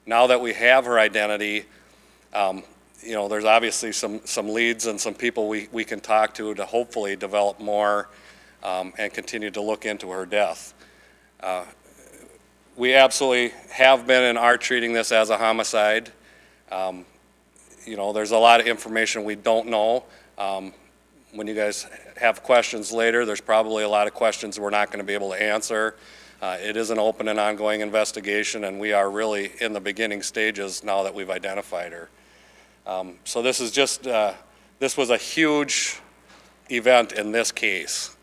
Now that we have her identity, you know, there's obviously some leads and some people we can talk to hopefully develop more and continue to look into her death. We absolutely have been and are treating this as a homicide. You know, there's a lot of information we don't know. When you guys have questions later, there's probably a lot of questions we're not going to be able to answer. It is an open and ongoing investigation, and we are really in the beginning stages now that we've identified her. So this is just, this was a huge event in this case.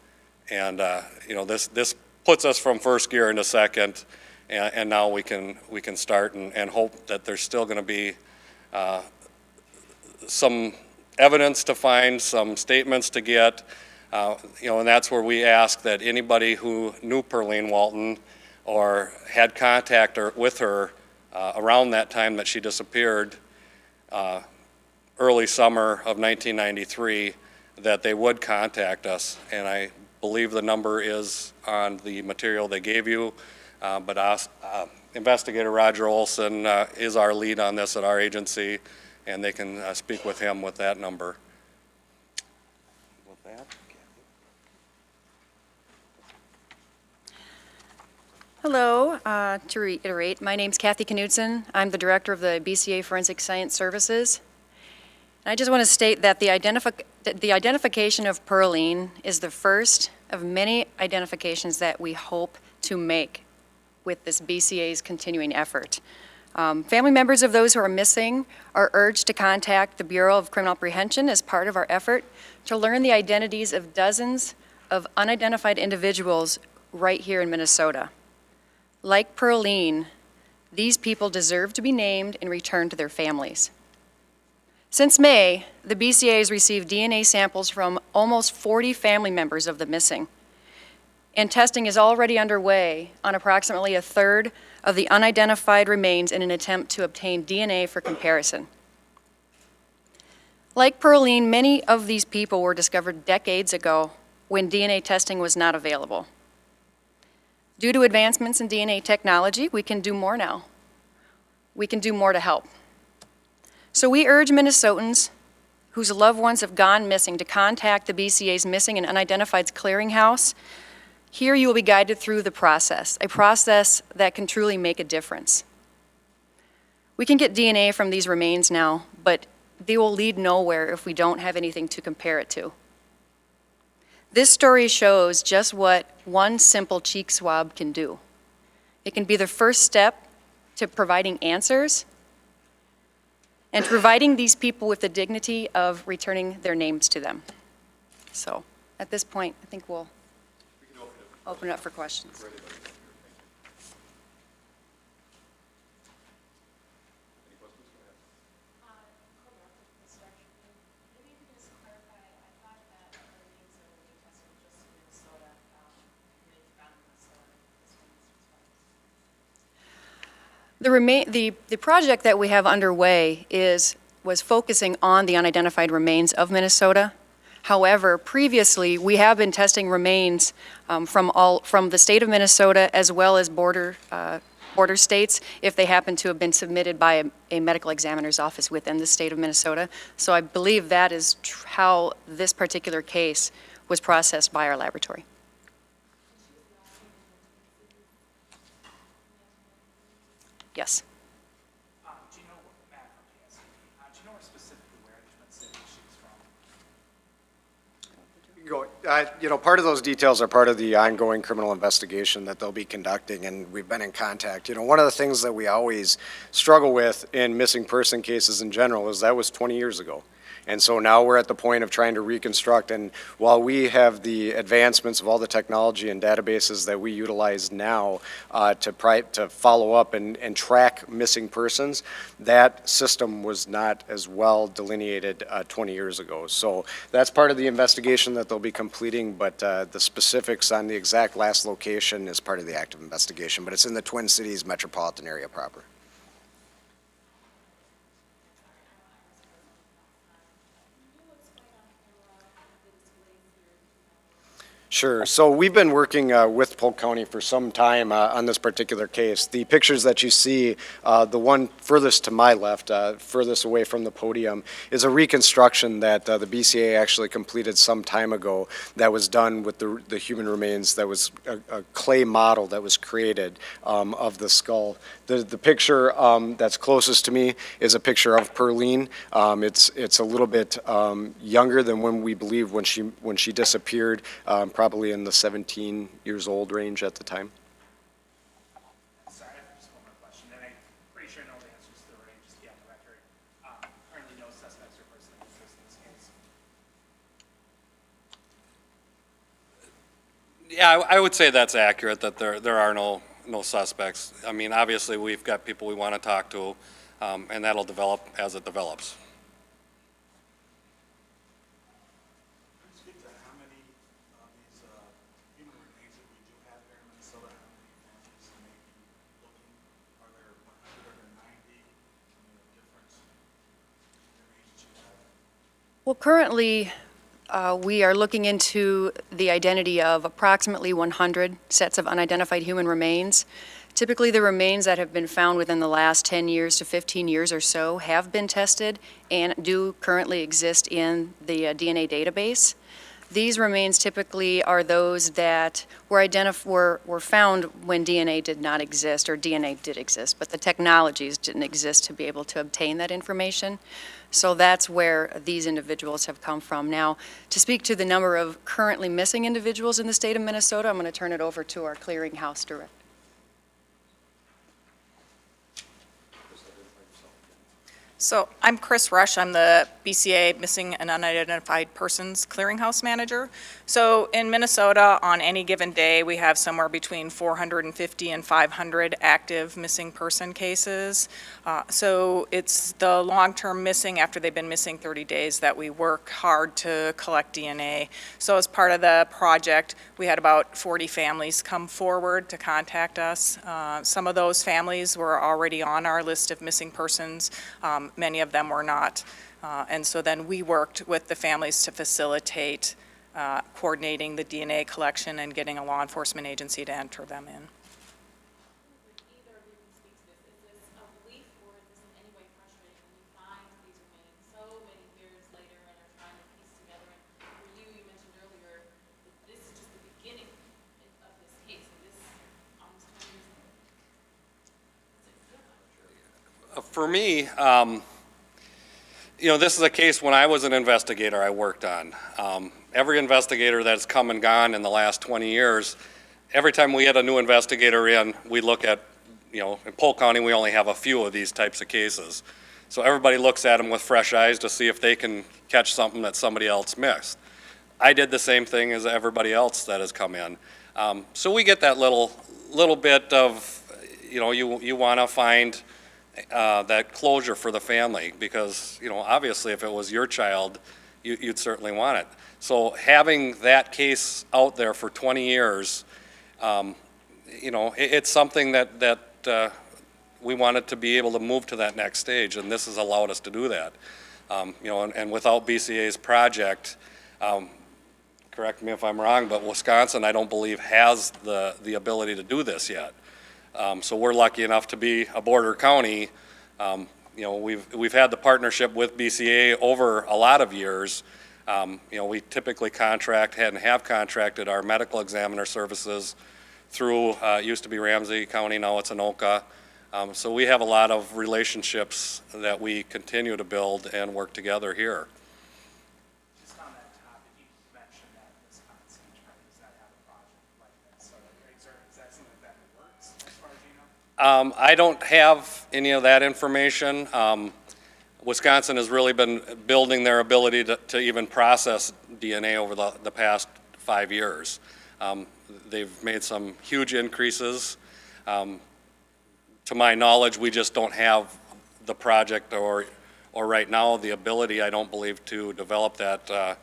And you know, this puts us from first gear into second, and now we can start and hope that there's still going to be some evidence to find, some statements to get, you know, and that's where we ask that anybody who knew Pearline Walton or had contact with her around that time that she disappeared, early summer of 1993, that they would contact us. And I believe the number is on the material they gave you, but Investigator Roger Olson is our lead on this at our agency, and they can speak with him with that number. With that. Hello, to reiterate, my name's Kathy Knudsen. I'm the director of the BCA Forensic Science Services. And I just want to state that the identification of Pearline is the first of many identifications that we hope to make with this BCA's continuing effort. Family members of those who are missing are urged to contact the Bureau of Criminal Apprehension as part of our effort to learn the identities of dozens of unidentified individuals right here in Minnesota. Like Pearline, these people deserve to be named and returned to their families. Since May, the BCA has received DNA samples from almost 40 family members of the missing, and testing is already underway on approximately a third of the unidentified remains in an attempt to obtain DNA for comparison. Like Pearline, many of these people were discovered decades ago when DNA testing was not available. Due to advancements in DNA technology, we can do more now. We can do more to help. So we urge Minnesotans whose loved ones have gone missing to contact the BCA's Missing and Unidentified's Clearinghouse. Here you will be guided through the process, a process that can truly make a difference. We can get DNA from these remains now, but they will lead nowhere if we don't have anything to compare it to. This story shows just what one simple cheek swab can do. It can be the first step to providing answers and providing these people with the dignity of returning their names to them. So at this point, I think we'll open it up for questions. The project that we have underway was focusing on the unidentified remains of Minnesota. However, previously we have been testing remains from the state of Minnesota as well as border states if they happen to have been submitted by a medical examiner's office within the state of Minnesota. So I believe that is how this particular case was processed by our laboratory. Yes. Do you know what Matt from PSC? Do you know specifically where the city she's from? You know, part of those details are part of the ongoing criminal investigation that they'll be conducting, and we've been in contact. You know, one of the things that we always struggle with in missing person cases in general is that was 20 years ago. And so now we're at the point of trying to reconstruct, and while we have the advancements of all the technology and databases that we utilize now to follow up and track missing persons, that system was not as well delineated 20 years ago. So that's part of the investigation that they'll be completing, but the specifics on the exact last location is part of the active investigation, but it's in the Twin Cities metropolitan area proper. Sure. So we've been working with Polk County for some time on this particular case. The pictures that you see, the one furthest to my left, furthest away from the podium, is a reconstruction that the BCA actually completed some time ago that was done with the human remains. That was a clay model that was created of the skull. The picture that's closest to me is a picture of Pearline. It's a little bit younger than when we believe when she disappeared. Probably in the 17 years old range at the time. Sorry, I have just one more question, and I'm pretty sure I know the answers to the right, just be on the record. Currently, no suspects or person that exists in this case. Yeah, I would say that's accurate, that there are no suspects. I mean, obviously, we've got people we want to talk to, and that'll develop as it develops. Can you speak to how many of these human remains that we do have here in Minnesota, how many families may be looking? Are there 100 or 90? I mean, different remains that you have? Well, currently, we are looking into the identity of approximately 100 sets of unidentified human remains. Typically, the remains that have been found within the last 10 years to 15 years or so have been tested and do currently exist in the DNA database. These remains typically are those that were found when DNA did not exist, or DNA did exist, but the technologies didn't exist to be able to obtain that information. So that's where these individuals have come from. Now, to speak to the number of currently missing individuals in the state of Minnesota, I'm going to turn it over to our clearinghouse director. So I'm Chris Rush. I'm the BCA Missing and Unidentified Persons Clearinghouse Manager. So in Minnesota, on any given day, we have somewhere between 450 and 500 active missing person cases. So it's the long-term missing after they've been missing 30 days that we work hard to collect DNA. So as part of the project, we had about 40 families come forward to contact us. Some of those families were already on our list of missing persons. Many of them were not. And so then we worked with the families to facilitate coordinating the DNA collection and getting a law enforcement agency to enter them in. Either of you can speak to this. Is this a relief or is this in any way frustrating when you find these remains so many years later and are trying to piece together? And for you, you mentioned earlier that this is just the beginning of this case, and this almost 20 years ago. For me, this is a case when I was an investigator I worked on. Every investigator that's come and gone in the last 20 years, every time we had a new investigator in, we look at, in Polk County, we only have a few of these types of cases. So everybody looks at them with fresh eyes to see if they can catch something that somebody else missed. I did the same thing as everybody else that has come in. So we get that little bit of, you want to find that closure for the family because, obviously if it was your child, you'd certainly want it. So having that case out there for 20 years, it's something that we wanted to be able to move to that next stage, and this has allowed us to do that. And without BCA's project, correct me if I'm wrong, but Wisconsin, I don't believe, has the ability to do this yet. So we're lucky enough to be a border county. We've had the partnership with BCA over a lot of years. We typically contract and have contracted our medical examiner services through, it used to be Ramsey County, now it's Anoka. So we have a lot of relationships that we continue to build and work together here. Just on that topic, you mentioned that Wisconsin does not have a project like that. So is that something that works as far as you know? I don't have any of that information. Wisconsin has really been building their ability to even process DNA over the past 5 years. They've made some huge increases. To my knowledge, we just don't have the project or right now the ability, I don't believe, to develop that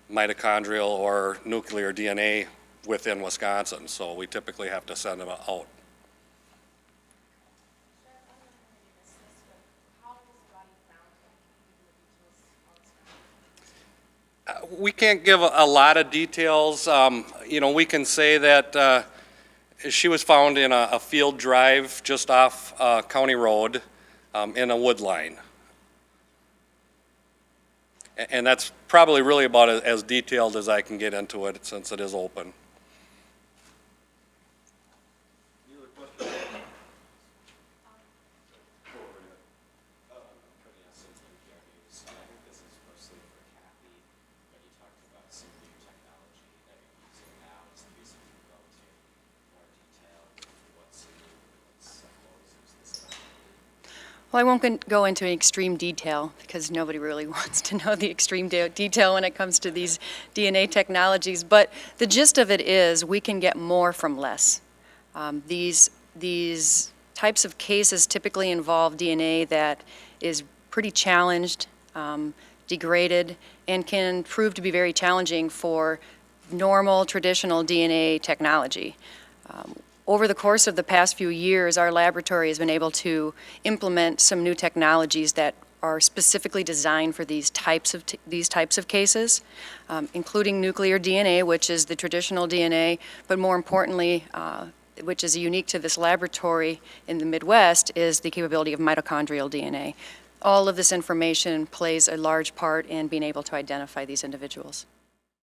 mitochondrial or nuclear DNA within Wisconsin. So we typically have to send them out. We can't give a lot of details. You know, we can say that she was found in a field drive just off County Road in a wood line. And that's probably really about as detailed as I can get into it since it is open. Well, I won't go into extreme detail because nobody really wants to know the extreme detail when it comes to these DNA technologies. But the gist of it is we can get more from less. These types of cases typically involve DNA that is pretty challenged, degraded, and can prove to be very challenging for normal, traditional DNA technology. Over the course of the past few years, our laboratory has been able to implement some new technologies that are specifically designed for these types of cases, including nuclear DNA, which is the traditional DNA, but more importantly, which is unique to this laboratory in the Midwest, is the capability of mitochondrial DNA. All of this information plays a large part in being able to identify these individuals.